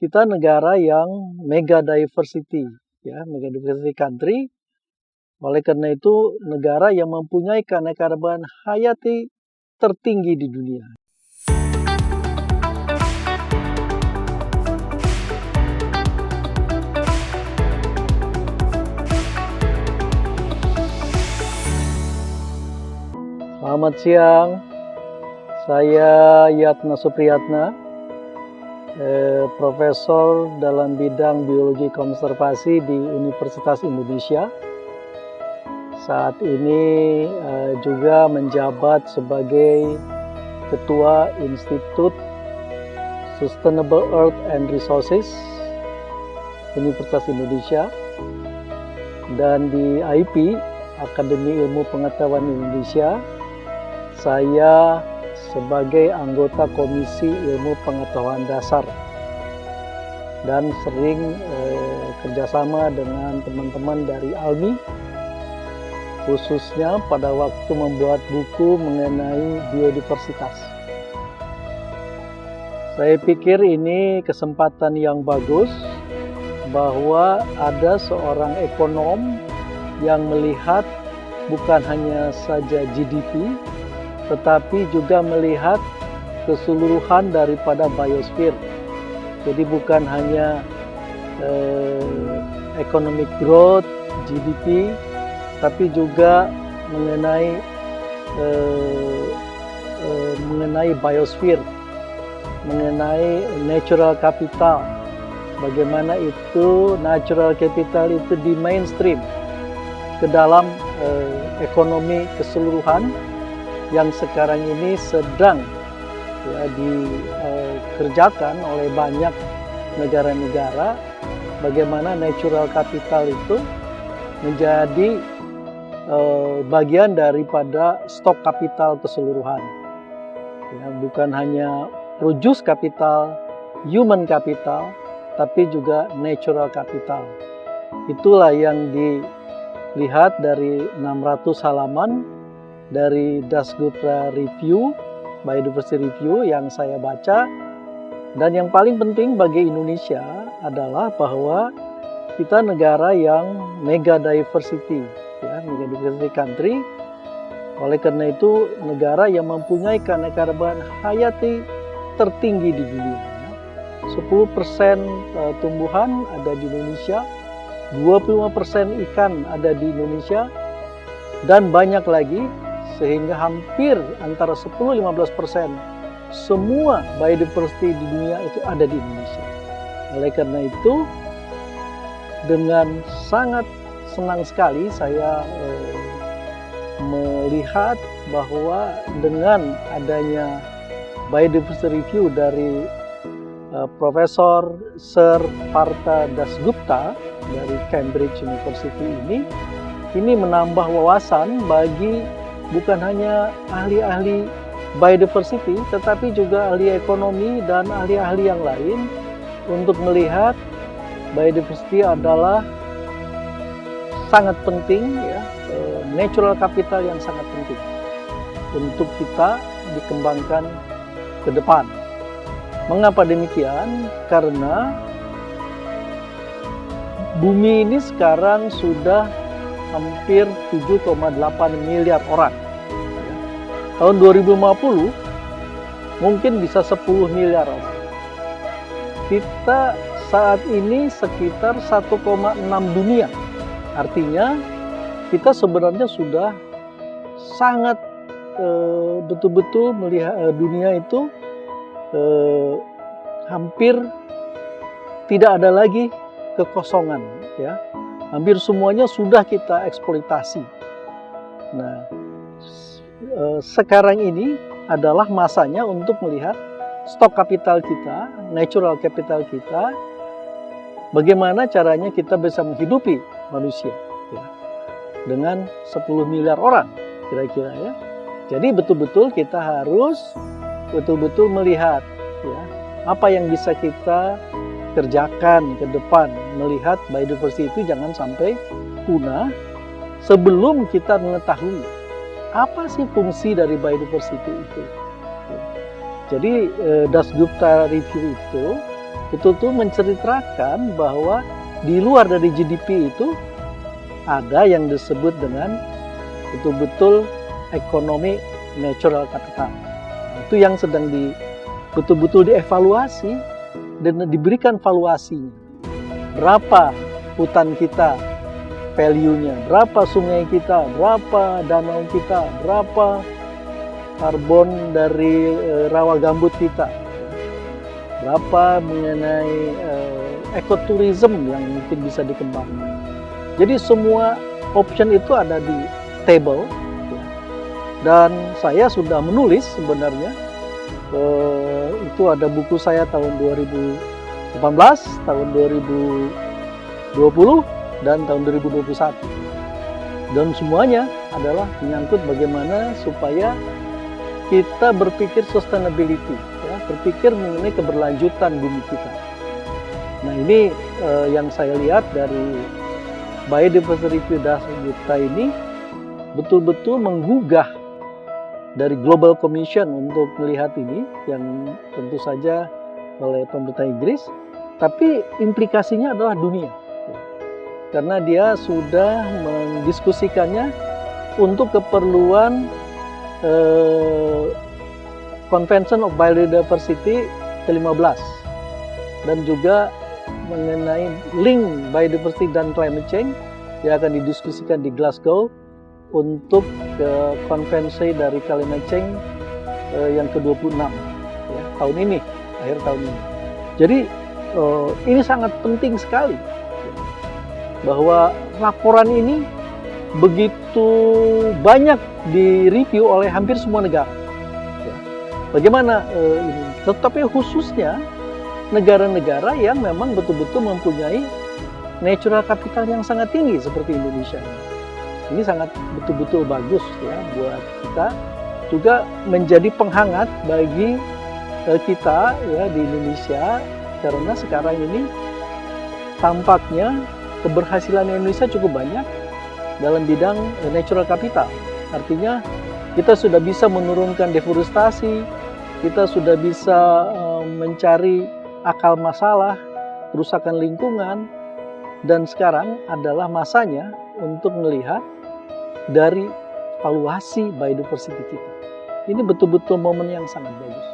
kita negara yang mega diversity, ya, mega diversity country. Oleh karena itu, negara yang mempunyai keanekaragaman hayati tertinggi di dunia. Selamat siang, saya Yatna Supriyatna, profesor dalam bidang biologi konservasi di Universitas Indonesia. Saat ini juga menjabat sebagai Ketua Institut Sustainable Earth and Resources Universitas Indonesia, dan di IP, Akademi Ilmu Pengetahuan Indonesia, saya sebagai anggota Komisi Ilmu Pengetahuan Dasar dan sering kerjasama dengan teman-teman dari ALMI, khususnya pada waktu membuat buku mengenai biodiversitas. Saya pikir ini kesempatan yang bagus bahwa ada seorang ekonom yang melihat bukan hanya saja GDP, tetapi juga melihat keseluruhan daripada biosfer. Jadi bukan hanya economic growth, GDP, tapi juga mengenai biosfer, mengenai natural capital. Bagaimana itu natural capital itu di mainstream ke dalam ekonomi keseluruhan yang sekarang ini sedang dikerjakan oleh banyak negara-negara. Bagaimana natural capital itu menjadi bagian daripada stok kapital keseluruhan. Ya, bukan hanya produce capital, human capital, tapi juga natural capital. Itulah yang dilihat dari 600 halaman dari Dasgupta Review, Biodiversity Review yang saya baca. Dan yang paling penting bagi Indonesia adalah bahwa kita negara yang mega diversity, ya, mega diversity country. Oleh karena itu, negara yang mempunyai keanekaragaman hayati tertinggi di dunia. 10% tumbuhan ada di Indonesia, 25% ikan ada di Indonesia, dan banyak lagi, sehingga hampir antara 10-15% semua biodiversity di dunia itu ada di Indonesia. Oleh karena itu, dengan sangat senang sekali saya melihat bahwa dengan adanya Biodiversity Review dari Profesor Sir Partha Dasgupta dari Cambridge University ini menambah wawasan bagi bukan hanya ahli-ahli biodiversity, tetapi juga ahli ekonomi dan ahli-ahli yang lain untuk melihat biodiversity adalah sangat penting, ya, natural capital yang sangat penting untuk kita dikembangkan ke depan. Mengapa demikian? Karena bumi ini sekarang sudah hampir 7,8 miliar orang. Tahun 2050 mungkin bisa 10 miliar orang. Kita saat ini sekitar 1,6 dunia. Artinya kita sebenarnya sudah sangat betul-betul melihat dunia itu hampir tidak ada lagi kekosongan, ya. Hampir semuanya sudah kita eksploitasi. Nah, sekarang ini adalah masanya untuk melihat stok kapital kita, natural capital kita, bagaimana caranya kita bisa menghidupi manusia, ya, dengan 10 miliar orang kira-kira, ya. Jadi betul-betul kita harus betul-betul melihat, ya, apa yang bisa kita kerjakan ke depan, melihat biodiversity itu jangan sampai punah sebelum kita mengetahui apa sih fungsi dari biodiversity itu. Jadi Dasgupta Review itu betul-betul menceritakan bahwa di luar dari GDP itu ada yang disebut dengan betul-betul ekonomi natural capital. Itu yang sedang betul-betul dievaluasi dan diberikan valuasinya. Berapa hutan kita value-nya, berapa sungai kita, berapa danau kita, berapa karbon dari rawa gambut kita, berapa mengenai ekoturism yang mungkin bisa dikembangkan. Jadi semua option itu ada di table, ya. Dan saya sudah menulis sebenarnya, itu ada buku saya tahun 2018, tahun 2020, dan tahun 2021. Dan semuanya adalah menyangkut bagaimana supaya kita berpikir sustainability, ya, berpikir mengenai keberlanjutan bumi kita. Nah ini yang saya lihat dari Biodiversity Review kita ini betul-betul menggugah dari Global Commission untuk melihat ini, yang tentu saja oleh pemerintah Inggris, tapi implikasinya adalah dunia. Karena dia sudah mendiskusikannya untuk keperluan Convention of Biodiversity ke-15 dan juga mengenai link biodiversity dan climate change yang akan didiskusikan di Glasgow untuk konvensi dari climate change yang ke-26 ya, tahun ini, akhir tahun ini. Jadi ini sangat penting sekali bahwa laporan ini begitu banyak direview oleh hampir semua negara. Ya. Bagaimana ini? Tetapi khususnya negara-negara yang memang betul-betul mempunyai natural capital yang sangat tinggi seperti Indonesia. Ini sangat betul-betul bagus ya buat kita, juga menjadi penghangat bagi kita ya di Indonesia, karena sekarang ini tampaknya keberhasilan Indonesia cukup banyak dalam bidang natural capital. Artinya kita sudah bisa menurunkan deforestasi, kita sudah bisa mencari akar masalah, kerusakan lingkungan, dan sekarang adalah masanya untuk melihat dari valuasi biodiversity kita. Ini betul-betul momen yang sangat bagus.